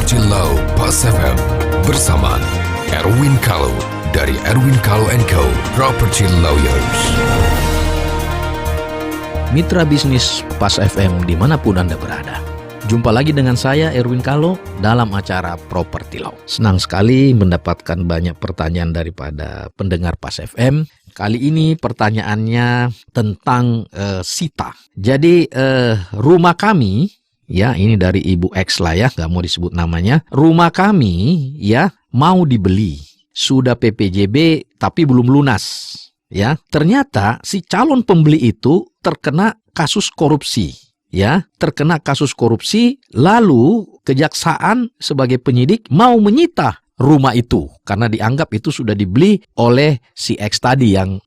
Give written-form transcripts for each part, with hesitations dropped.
Property Law Pas FM bersama Erwin Kalau dari Erwin Kalau & Co. Property Lawyers. Mitra bisnis Pas FM dimanapun Anda berada. Jumpa lagi dengan saya Erwin Kalau dalam acara Property Law. Senang sekali mendapatkan banyak pertanyaan daripada pendengar Pas FM. Kali ini pertanyaannya tentang sita. Jadi rumah kami, ya ini dari Ibu X lah ya, nggak mau disebut namanya. Rumah kami ya mau dibeli, sudah PPJB tapi belum lunas. Ya, ternyata si calon pembeli itu terkena kasus korupsi. Ya, terkena kasus korupsi, lalu kejaksaan sebagai penyidik mau menyita rumah itu karena dianggap itu sudah dibeli oleh si X tadi yang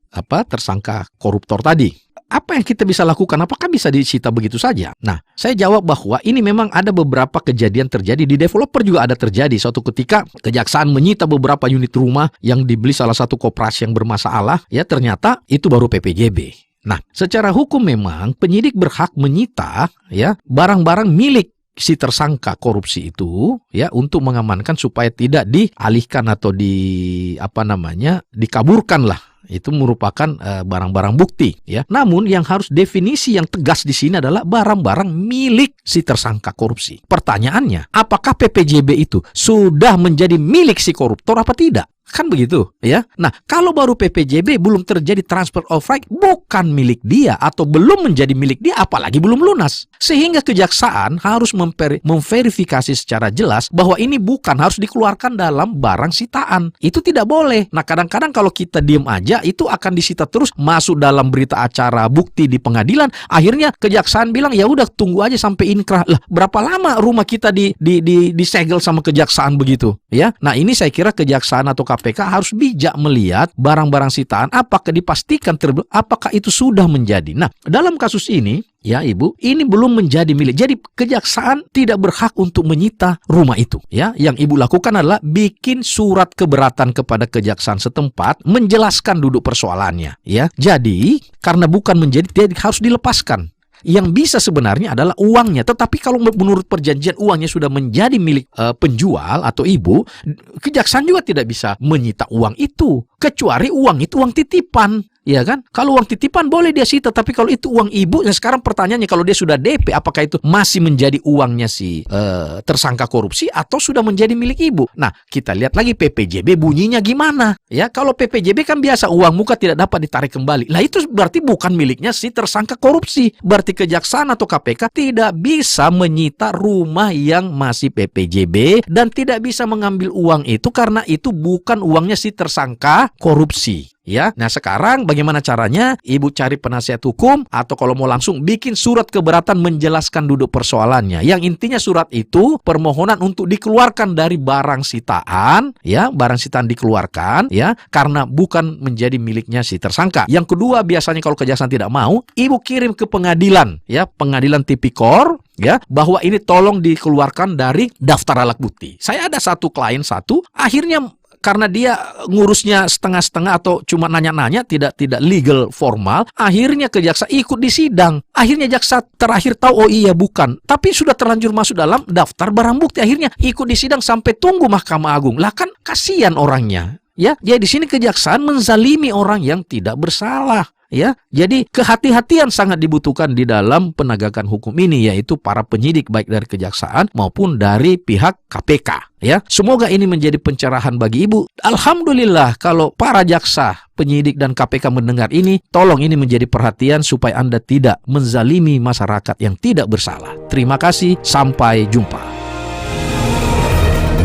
tersangka koruptor tadi. Apa yang kita bisa lakukan? Apakah bisa disita begitu saja? Nah, saya jawab bahwa ini memang ada beberapa kejadian terjadi di developer juga ada terjadi. Suatu ketika kejaksaan menyita beberapa unit rumah yang dibeli salah satu koperasi yang bermasalah, ya ternyata itu baru PPJB. Nah, secara hukum memang penyidik berhak menyita ya barang-barang milik si tersangka korupsi itu ya untuk mengamankan supaya tidak dialihkan atau dikaburkan lah. Itu merupakan barang-barang bukti ya. Namun yang harus definisi yang tegas di sini adalah barang-barang milik si tersangka korupsi. Pertanyaannya, apakah PPJB itu sudah menjadi milik si koruptor apa tidak? Kan begitu ya. Nah, kalau baru PPJB belum terjadi transfer of right, bukan milik dia atau belum menjadi milik dia, apalagi belum lunas. Sehingga kejaksaan harus memverifikasi secara jelas bahwa ini bukan harus dikeluarkan dalam barang sitaan. Itu tidak boleh. Nah, kadang-kadang kalau kita diem aja, itu akan disita terus masuk dalam berita acara bukti di pengadilan. Akhirnya kejaksaan bilang, ya udah tunggu aja sampai inkrah. Lah, berapa lama rumah kita disegel sama kejaksaan begitu? Ya. Nah, ini saya kira kejaksaan atau KPK harus bijak melihat barang-barang sitaan apakah dipastikan apakah itu sudah menjadi. Nah, dalam kasus ini ya Ibu, ini belum menjadi milik. Jadi kejaksaan tidak berhak untuk menyita rumah itu. Ya, yang Ibu lakukan adalah bikin surat keberatan kepada kejaksaan setempat menjelaskan duduk persoalannya. Ya, jadi karena bukan menjadi, dia harus dilepaskan. Yang bisa sebenarnya adalah uangnya. Tetapi kalau menurut perjanjian uangnya sudah menjadi milik penjual atau ibu, kejaksaan juga tidak bisa menyita uang itu. Kecuali uang itu uang titipan. Ya kan? Kalau uang titipan boleh dia sita, tapi kalau itu uang ibu, yang sekarang pertanyaannya kalau dia sudah DP, apakah itu masih menjadi uangnya si tersangka korupsi atau sudah menjadi milik ibu? Nah, kita lihat lagi PPJB bunyinya gimana? Ya, kalau PPJB kan biasa uang muka tidak dapat ditarik kembali. Lah itu berarti bukan miliknya si tersangka korupsi. Berarti kejaksaan atau KPK tidak bisa menyita rumah yang masih PPJB dan tidak bisa mengambil uang itu karena itu bukan uangnya si tersangka korupsi. Ya, nah sekarang bagaimana caranya? Ibu cari penasihat hukum atau kalau mau langsung bikin surat keberatan menjelaskan duduk persoalannya. Yang intinya surat itu permohonan untuk dikeluarkan dari barang sitaan, ya, barang sitaan dikeluarkan, ya, karena bukan menjadi miliknya si tersangka. Yang kedua, biasanya kalau kejaksaan tidak mau, ibu kirim ke pengadilan, ya, pengadilan tipikor, ya, bahwa ini tolong dikeluarkan dari daftar alat bukti. Saya ada satu klien akhirnya karena dia ngurusnya setengah-setengah atau cuma nanya-nanya, tidak legal formal, akhirnya kejaksa ikut di sidang. Akhirnya jaksa terakhir tahu, oh iya bukan. Tapi sudah terlanjur masuk dalam daftar barang bukti. Akhirnya ikut di sidang sampai tunggu Mahkamah Agung. Lah kan kasihan orangnya. Ya, jadi di sini kejaksaan menzalimi orang yang tidak bersalah. Ya, jadi kehati-hatian sangat dibutuhkan di dalam penegakan hukum ini, yaitu para penyidik baik dari kejaksaan maupun dari pihak KPK. Ya, semoga ini menjadi pencerahan bagi Ibu. Alhamdulillah kalau para jaksa, penyidik dan KPK mendengar ini, tolong ini menjadi perhatian supaya Anda tidak menzalimi masyarakat yang tidak bersalah. Terima kasih, sampai jumpa.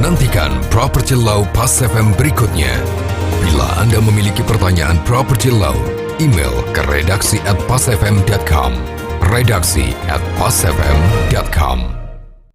Nantikan Property Law Pas FM berikutnya. Bila Anda memiliki pertanyaan Property Law, email ke redaksi@pasfm.com. redaksi@pasfm.com